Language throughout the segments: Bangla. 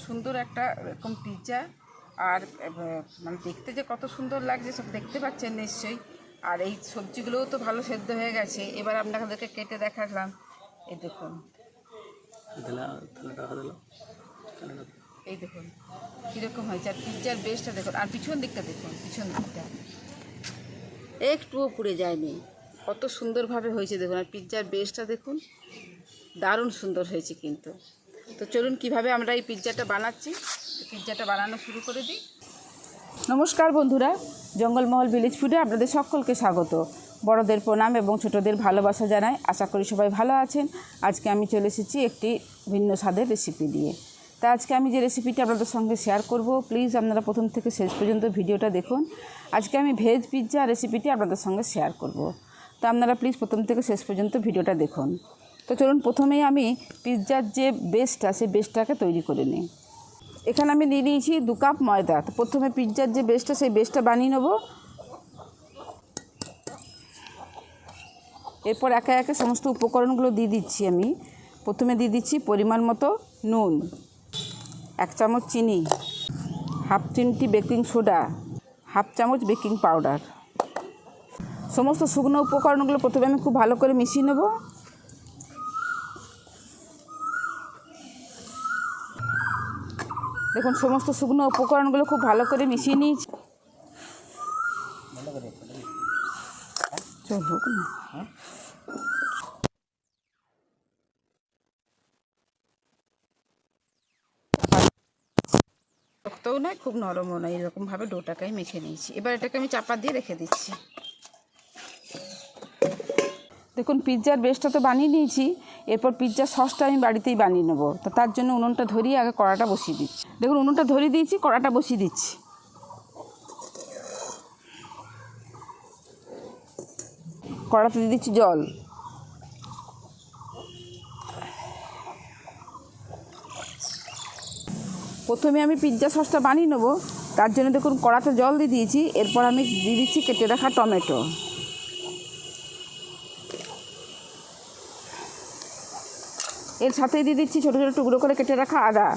সুন্দর একটা এরকম পিৎজা আর মানে দেখতে যে কত সুন্দর লাগছে সব দেখতে পাচ্ছেন নিশ্চয়ই। আর এই সবজিগুলোও তো ভালো সেদ্ধ হয়ে গেছে। এবার আপনাদেরকে কেটে দেখালাম, এই দেখুন, এই দেখুন কীরকম হয়েছে। আর পিৎজার বেসটা দেখুন, আর পিছন দিকটা দেখুন, পিছন দিকটা একটুও পুড়ে যায়নি, কত সুন্দরভাবে হয়েছে দেখুন। আর পিৎজার বেসটা দেখুন, দারুণ সুন্দর হয়েছে কিন্তু। তো চলুন কীভাবে আমরা এই পিৎজাটা বানাচ্ছি, পিৎজাটা বানানো শুরু করে দিই। নমস্কার বন্ধুরা, জঙ্গলমহল ভিলেজ ফুডে আপনাদের সকলকে স্বাগত। বড়দের প্রণাম এবং ছোটদের ভালোবাসা জানাই। আশা করি সবাই ভালো আছেন। আজকে আমি চলে এসেছি একটি ভিন্ন স্বাদের রেসিপি দিয়ে। তা আজকে আমি যে রেসিপিটা আপনাদের সঙ্গে শেয়ার করব, প্লিজ আপনারা প্রথম থেকে শেষ পর্যন্ত ভিডিওটা দেখুন। আজকে আমি ভেজ পিৎজা রেসিপিটি আপনাদের সঙ্গে শেয়ার করব, তো আপনারা প্লিজ প্রথম থেকে শেষ পর্যন্ত ভিডিওটা দেখুন। তো চলুন প্রথমেই আমি পিৎজার যে বেসটা, সেই বেসটাকে তৈরি করে নিই। এখানে আমি নিয়ে নিয়েছি 2 কাপ ময়দা। তো প্রথমে পিৎজার যে বেসটা, সেই বেসটা বানিয়ে নেব। এরপর একে একে সমস্ত উপকরণগুলো দিয়ে দিচ্ছি আমি। প্রথমে দিয়ে দিচ্ছি পরিমাণ মতো নুন, 1 চামচ চিনি, হাফ চিমটি বেকিং সোডা, হাফ চামচ বেকিং পাউডার। সমস্ত শুকনো উপকরণগুলো প্রথমে আমি খুব ভালো করে মিশিয়ে নেব। দেখুন সমস্ত শুকনো উপকরণগুলো খুব ভালো করে মিশিয়ে নিয়েছি। হোক না, শক্তও নয় খুব নরমও নয়, এরকমভাবে ডোটাকে মেখে নিয়েছি। এবার এটাকে আমি চাপা দিয়ে রেখে দিচ্ছি। দেখুন পিৎজার বেসটা তো বানিয়ে নিয়েছি। এরপর পিৎজার সসটা আমি বাড়িতেই বানিয়ে নেবো। তো তার জন্য উনুনটা ধরিয়ে আগে কড়াটা বসিয়ে দিচ্ছি। দেখুন উনুনটা ধরিয়ে দিয়েছি, কড়াটা বসিয়ে দিচ্ছি। কড়াতে দিয়ে দিচ্ছি জল। প্রথমে আমি পিৎজা সসটা বানিয়ে নেবো, তার জন্য দেখুন কড়াতে জল দিয়ে দিয়েছি। এরপর আমি দিয়ে দিচ্ছি কেটে রাখা টমেটো। এর সাথেই দিয়ে দিচ্ছি ছোটো ছোটো টুকরো করে কেটে রাখা আদা।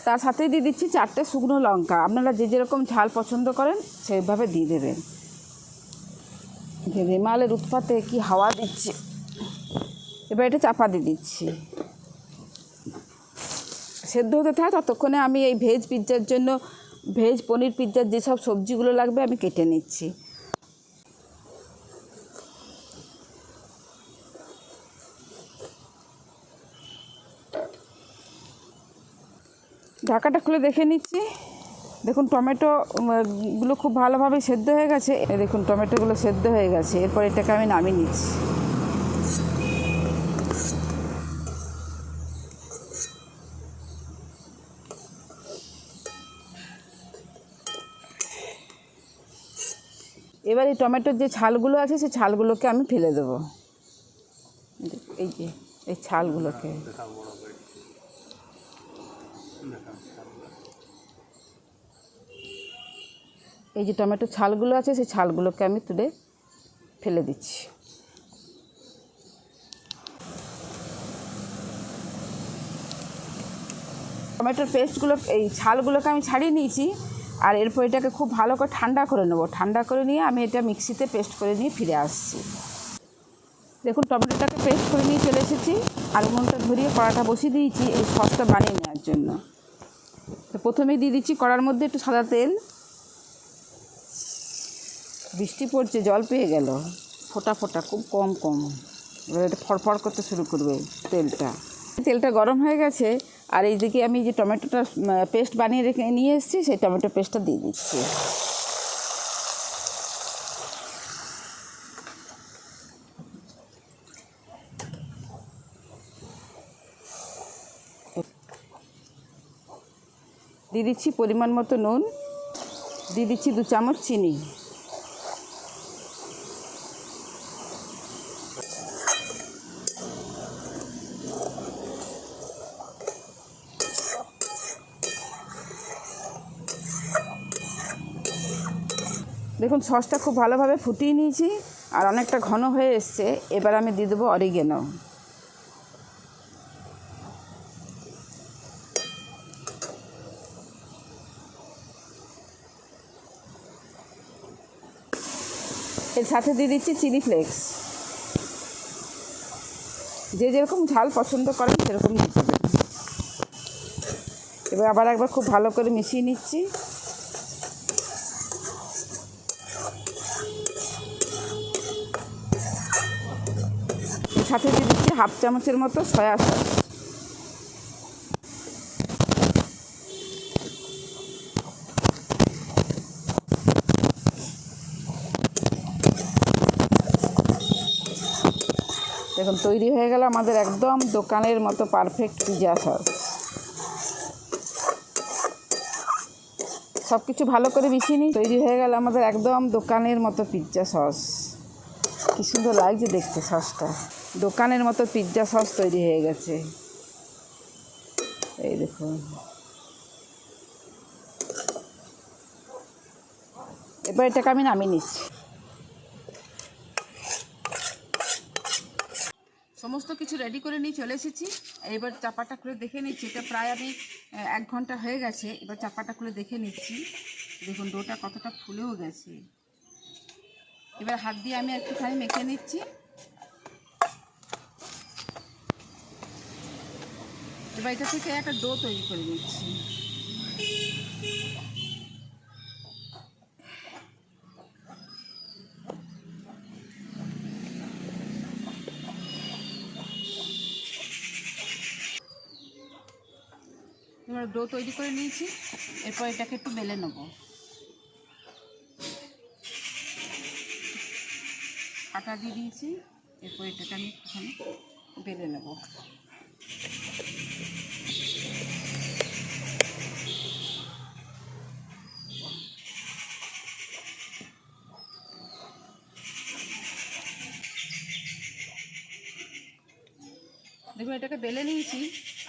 তার সাথেই দিয়ে দিচ্ছি 4টে শুকনো লঙ্কা। আপনারা যে যেরকম ঝাল পছন্দ করেন সেইভাবে দিয়ে দেবেন। রেমালের উৎপাতে কি হাওয়া দিচ্ছে। এবার এটা চাপা দিয়ে দিচ্ছি, সেদ্ধ হতে থাকে। ততক্ষণে আমি এই ভেজ পিৎজার জন্য, ভেজ পনির পিৎজার যেসব সবজিগুলো লাগবে আমি কেটে নিচ্ছি। ঢাকাটা খুলে দেখে নিচ্ছি। দেখুন টমেটোগুলো খুব ভালোভাবে সেদ্ধ হয়ে গেছে। দেখুন টমেটোগুলো সেদ্ধ হয়ে গেছে। এরপর এটাকে আমি নামিয়ে নিচ্ছি। এবার এই টমেটোর যে ছালগুলো আছে সেই ছালগুলোকে আমি ফেলে দেবো। এই যে এই ছালগুলোকে, এই যে টমেটোর ছালগুলো আছে সেই ছালগুলোকে আমি তুলে ফেলে দিচ্ছি। টমেটোর পেস্টগুলো, এই ছালগুলোকে আমি ছাড়িয়ে নিয়েছি। আর এরপর এটাকে খুব ভালো করে ঠান্ডা করে নেবো। ঠান্ডা করে নিয়ে আমি এটা মিক্সিতে পেস্ট করে নিয়ে ফিরে আসছি। দেখুন টমেটোটাকে পেস্ট করে নিয়ে চলে এসেছি। আর উনুনটা ধরিয়ে কড়াটা বসিয়ে দিয়েছি এই সসটা বানিয়ে নেওয়ার জন্য। তো প্রথমেই দিয়ে দিচ্ছি কড়ার মধ্যে একটু সাদা তেল। বৃষ্টি পড়ছে, জল পেয়ে গেল, ফোটা ফোটা, খুব কম কম। এবার এটা ফড়ফড় করতে শুরু করবে তেলটা গরম হয়ে গেছে। আর এইদিকে আমি যে টমেটোটা পেস্ট বানিয়ে রেখে নিয়ে এসেছি সেই টমেটো পেস্টটা দিয়ে দিচ্ছি। দিয়ে দিচ্ছি পরিমাণ মতো নুন, দিয়ে দিচ্ছি 2 চামচ চিনি। দেখুন সসটা খুব ভালোভাবে ফুটিয়ে নিয়েছি আর অনেকটা ঘন হয়ে এসছে। এবার আমি দিয়ে দেবো অরিগেনো। এর সাথে দিয়ে দিচ্ছি চিলি ফ্লেক্স। যে যেরকম ঝাল পছন্দ করেন সেরকম দিতে দেবেন। এবার আবার একবার খুব ভালো করে মিশিয়ে নিচ্ছি। এর সাথে দিয়ে দিচ্ছি হাফ চামচের মতো সয়া সস। দেখুন তৈরি হয়ে গেল আমাদের একদম দোকানের মতো পারফেক্ট পিৎজা সস। সব কিছু ভালো করে মিশিয়ে নিই। তৈরি হয়ে গেল আমাদের একদম দোকানের মতো পিৎজা সস। কী সুন্দর লাগছে দেখতে সসটা। দোকানের মতো পিৎজা সস তৈরি হয়ে গেছে। এই দেখুন। এবার এটাকে আমি নামিয়ে নিচ্ছি। সমস্ত কিছু রেডি করে নিয়ে চলে এসেছি। এবার চাপাটা খুলে দেখে নিচ্ছি। এটা প্রায় আমি 1 ঘন্টা হয়ে গেছে। এবার চাপাটা খুলে দেখে নিচ্ছি। দেখুন ডোটা কতটা ফুলেও গেছে। এবার হাত দিয়ে আমি একটুখানি মেখে নিচ্ছি। এবার এটা থেকে একটা ডো তৈরি করে নিচ্ছি। এবার ডো তৈরি করে নিয়েছি। এরপর এটাকে একটু বেলে নেব। আটা দিয়ে দিয়েছি। এরপর এটাকে আমি একটুখানি বেলে নেব। দেখুন এটাকে বেলে নিয়েছি।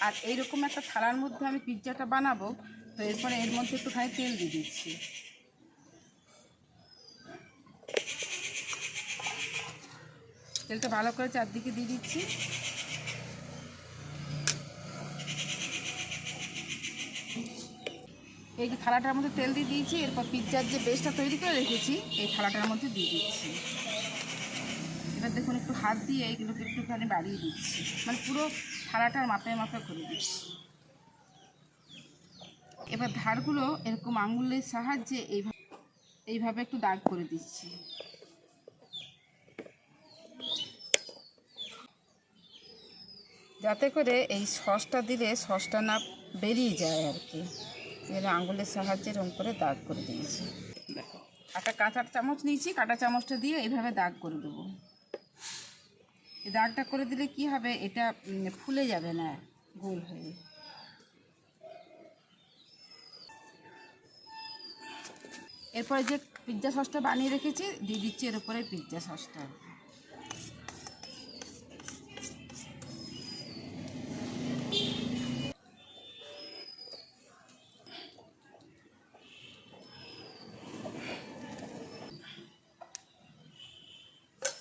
আর এইরকম একটা থালার মধ্যে আমি পিৎজাটা বানাবো। তো এরপরে এর মধ্যে একটুখানি তেল দিয়ে দিচ্ছি। তেলটা ভালো করে চারদিকে দিয়ে দিচ্ছি। এই যে থালাটার মধ্যে তেল দিয়ে দিয়েছি। এরপর পিৎজার যে বেসটা তৈরি করে রেখেছি এই থালাটার মধ্যে দিয়ে দিচ্ছি। এবার দেখুন একটু হাত দিয়ে এইগুলোকে একটুখানি বাড়িয়ে দিচ্ছি, মানে পুরো থালাটার মাপে মাপে করে দিচ্ছি। এবার ধারগুলো এরকম আঙুলের সাহায্যে এইভাবে একটু দাগ করে দিচ্ছি। যাতে করে এই সসটা দিলে সসটা না বেরিয়ে যায় আর কি। এবার আঙুলের সাহায্যে এরকম করে দাগ করে দিয়েছি। দেখো একটা কাঁচা চামচ নিয়েছি, কাঁটা চামচটা দিয়ে এইভাবে দাগ করে দেবো। এই দাগটা করে দিলে কি হবে, এটা ফুলে যাবে না গোল হয়ে। এরপরে যে পিৎজা সসটা বানিয়ে রেখেছি দিয়ে দিচ্ছি এর উপরে পিৎজা সসটা।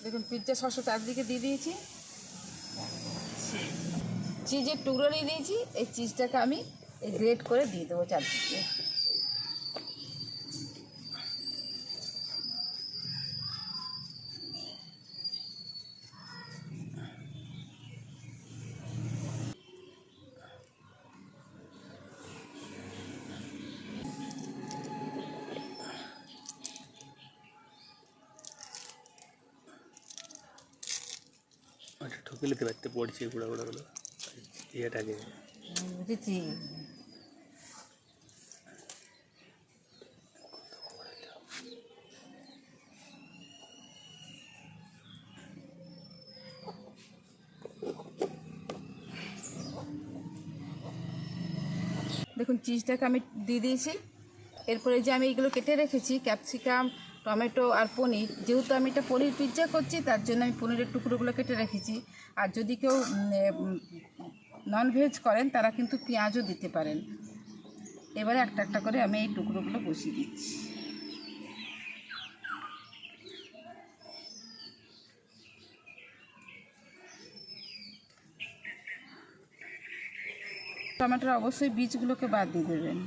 দেখুন পিৎজা সসটা চারদিকে দিয়ে দিয়েছি। চিজের টুকরো নিয়ে নিয়েছি। এই চিজটাকে আমি এই গ্রেট করে দিয়ে দেবো চারদিকে। ঠুকে নিতে পারতে পড়ছে গুঁড়া গুঁড়াগুলো ইয়েটাকে। বুঝেছি। দেখুন চিজটাকে আমি দিয়ে দিয়েছি। এরপরে যে আমি এগুলো কেটে রেখেছি ক্যাপসিকাম, টমেটো আর পনির, যেহেতু আমি এটা পনির পিৎজা করছি তার জন্য আমি পনিরের টুকরোগুলো কেটে রেখেছি। আর যদি কেউ ননভেজ করেন তারা কিন্তু পেঁয়াজও দিতে পারেন। এবারে একটা একটা করে আমি এই টুকরোগুলো বসিয়ে দিচ্ছি। টমেটোর অবশ্যই বীজগুলোকে বাদ দিয়ে দেবেন।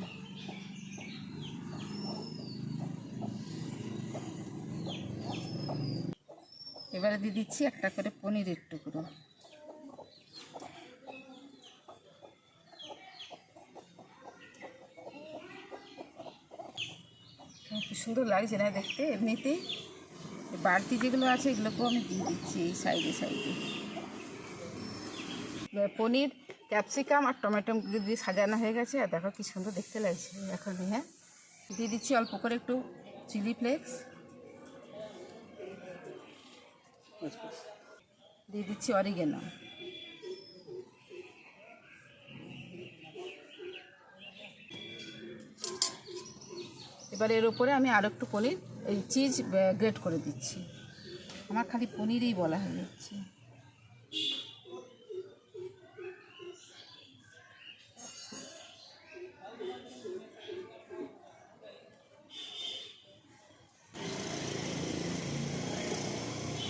এবারে দিয়ে দিচ্ছি একটা করে পনিরের টুকরো। কি সুন্দর লাগছে না দেখতে। এমনিতেই বাড়তি যেগুলো আছে এগুলোকেও আমি দিয়ে দিচ্ছি এই সাইডে সাইডে। পনির, ক্যাপসিকাম আর টমেটো দিয়ে সাজানো হয়ে গেছে। আর দেখো কি সুন্দর দেখতে লাগছে এখন। হ্যাঁ, দিয়ে দিচ্ছি অল্প করে একটু চিলি ফ্লেক্স, দিয়ে দিচ্ছি অরিগেনো। এবার এর উপরে আমি আরও একটু পনির, এই চিজ গ্রেট করে দিচ্ছি। আমার খালি পনিরই বলা হয়ে যাচ্ছে।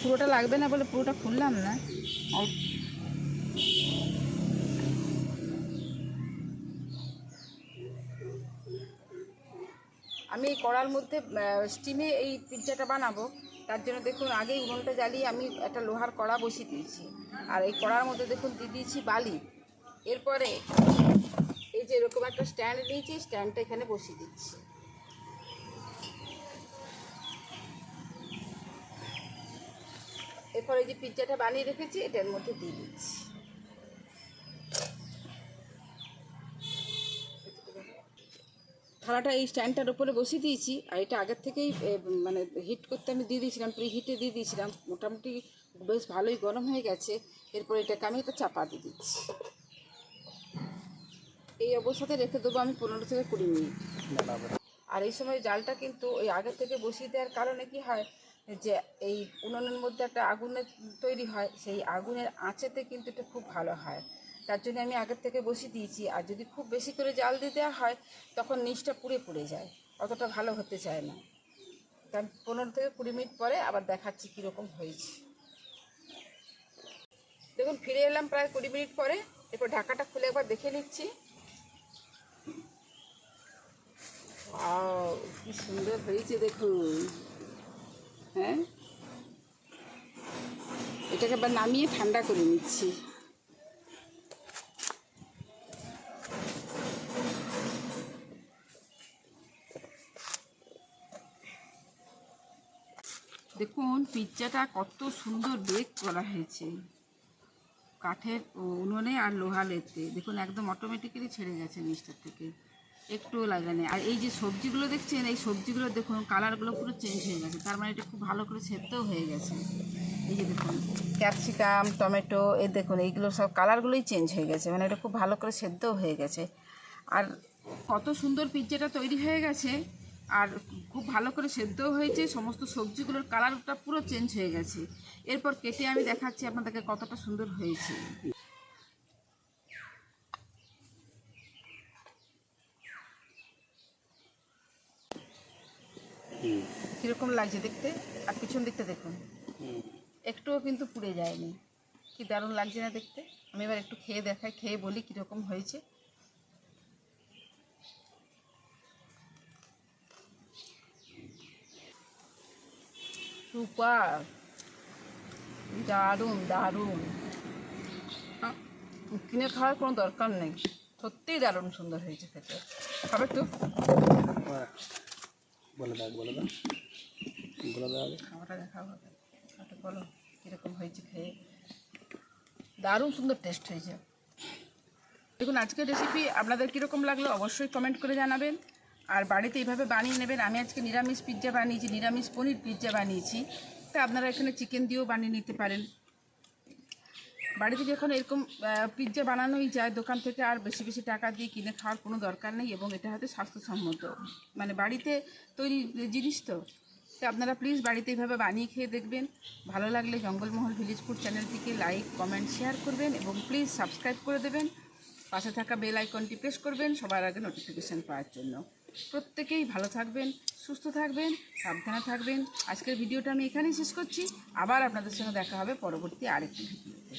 পুরোটা লাগবে না বলে পুরোটা খুললাম না। আমি এই কড়ার মধ্যে স্টিমে এই পিৎজাটা বানাবো। তার জন্য দেখুন আগেই উনুনটা জ্বালিয়ে আমি একটা লোহার কড়া বসিয়ে দিয়েছি। আর এই কড়ার মধ্যে দেখুন দিয়ে দিয়েছি বালি। এরপরে এই যে এরকম একটা স্ট্যান্ড নিয়েছি, স্ট্যান্ডটা এখানে বসিয়ে দিচ্ছি। এরপরে এই যে পিৎজাটা বানিয়ে রেখেছি এটার মধ্যে দিয়ে দিচ্ছি। থালাটা এই স্ট্যান্ডটার উপরে বসিয়ে দিয়েছি। আর এটা আগের থেকেই মানে হিট করতে আমি দিয়ে দিয়েছিলাম, প্রি হিটে দিয়ে দিয়েছিলাম। মোটামুটি বেশ ভালোই গরম হয়ে গেছে। এরপর এটাকে আমি একটা চাপা দিয়ে দিচ্ছি। এই অবস্থাতে রেখে দেবো আমি 15 থেকে 20 মিনিট। আর এই সময় জালটা কিন্তু ওই আগের থেকে বসিয়ে দেওয়ার কারণে কি হয় যে এই উনুনের মধ্যে একটা আগুনের তৈরি হয়, সেই আগুনের আঁচেতে কিন্তু এটা খুব ভালো হয়। তার জন্য আমি আগের থেকে বসিয়ে দিয়েছি। আর যদি খুব বেশি করে জাল দিয়ে দেওয়া হয় তখন নিচটা পুড়ে পুড়ে যায়, অতটা ভালো হতে চায় না। তার 15 থেকে 20 মিনিট পরে আবার দেখাচ্ছি কীরকম হয়েছে। দেখুন ফিরে এলাম প্রায় 20 মিনিট পরে। এরপর ঢাকাটা খুলে একবার দেখে নিচ্ছি। কি সুন্দর হয়েছে দেখুন। হ্যাঁ, এটাকে আবার নামিয়ে ঠান্ডা করে নিচ্ছি। দেখুন পিৎজাটা কত সুন্দর বেক করা হয়েছে কাঠের উনুনে আর লোহালেতে। দেখুন একদম অটোমেটিক্যালি ছেড়ে গেছে নিচটার থেকে, একটুও লাগে না। আর এই যে সবজিগুলো দেখছেন, এই সবজিগুলো দেখুন কালারগুলো পুরো চেঞ্জ হয়ে গেছে। তার মানে এটা খুব ভালো করে সেদ্ধও হয়ে গেছে। এই যে দেখুন ক্যাপসিকাম, টমেটো, এই দেখুন এইগুলো সব কালারগুলোই চেঞ্জ হয়ে গেছে, মানে এটা খুব ভালো করে সেদ্ধও হয়ে গেছে। আর কত সুন্দর পিৎজাটা তৈরি হয়ে গেছে। আর খুব ভালো করে সেদ্ধও হয়েছে, সমস্ত সবজিগুলোর কালারটা পুরো চেঞ্জ হয়ে গেছে। এরপর কেটে আমি দেখাচ্ছি আপনাদেরকে কতটা সুন্দর হয়েছে। কীরকম লাগছে দেখতে। আর পিছন দিকটা দেখুন, একটুও কিন্তু পুড়ে যায়নি। কি দারুণ লাগছে না দেখতে। আমি এবার একটু খেয়ে দেখাই, খেয়ে বলি কীরকম হয়েছে। সুপার, দারুণ দারুণ। কিনে খাওয়ার কোনো দরকার নেই, সত্যিই দারুণ সুন্দর হয়েছে খেতে। খাবে তো বলে দাও খাওয়াটা দেখাবো, বলো কীরকম হয়েছে খেয়ে। দারুণ সুন্দর টেস্ট হয়েছে। দেখুন আজকের রেসিপি আপনাদের কীরকম লাগলো অবশ্যই কমেন্ট করে জানাবেন। আর বাড়িতে এইভাবে বানিয়ে নেবেন। আমি আজকে নিরামিষ পিৎজা বানিয়েছি, নিরামিষ পনির পিৎজা বানিয়েছি। তা আপনারা এখানে চিকেন দিয়েও বানিয়ে নিতে পারেন। বাড়িতে যখন এরকম পিৎজা বানানোই যায় দোকান থেকে, আর বেশি বেশি টাকা দিয়ে কিনে খাওয়ার কোনো দরকার নেই। এবং এটা হয়তো স্বাস্থ্যসম্মত, মানে বাড়িতে তৈরি জিনিস তো আপনারা প্লিজ বাড়িতে এইভাবে বানিয়ে খেয়ে দেখবেন। ভালো লাগলে জঙ্গলমহল ভিলেজ ফুড চ্যানেলটিকে লাইক, কমেন্ট, শেয়ার করবেন এবং প্লিজ সাবস্ক্রাইব করে দেবেন। পাশে থাকা বেল আইকনটি প্রেস করবেন সবার আগে নোটিফিকেশান পাওয়ার জন্য। প্রত্যেকেই ভালো থাকবেন, সুস্থ থাকবেন, সাবধানে থাকবেন। আজকের ভিডিওটা আমি এখানেই শেষ করছি। আবার আপনাদের সঙ্গে দেখা হবে পরবর্তী আরেকটি ভিডিওতে।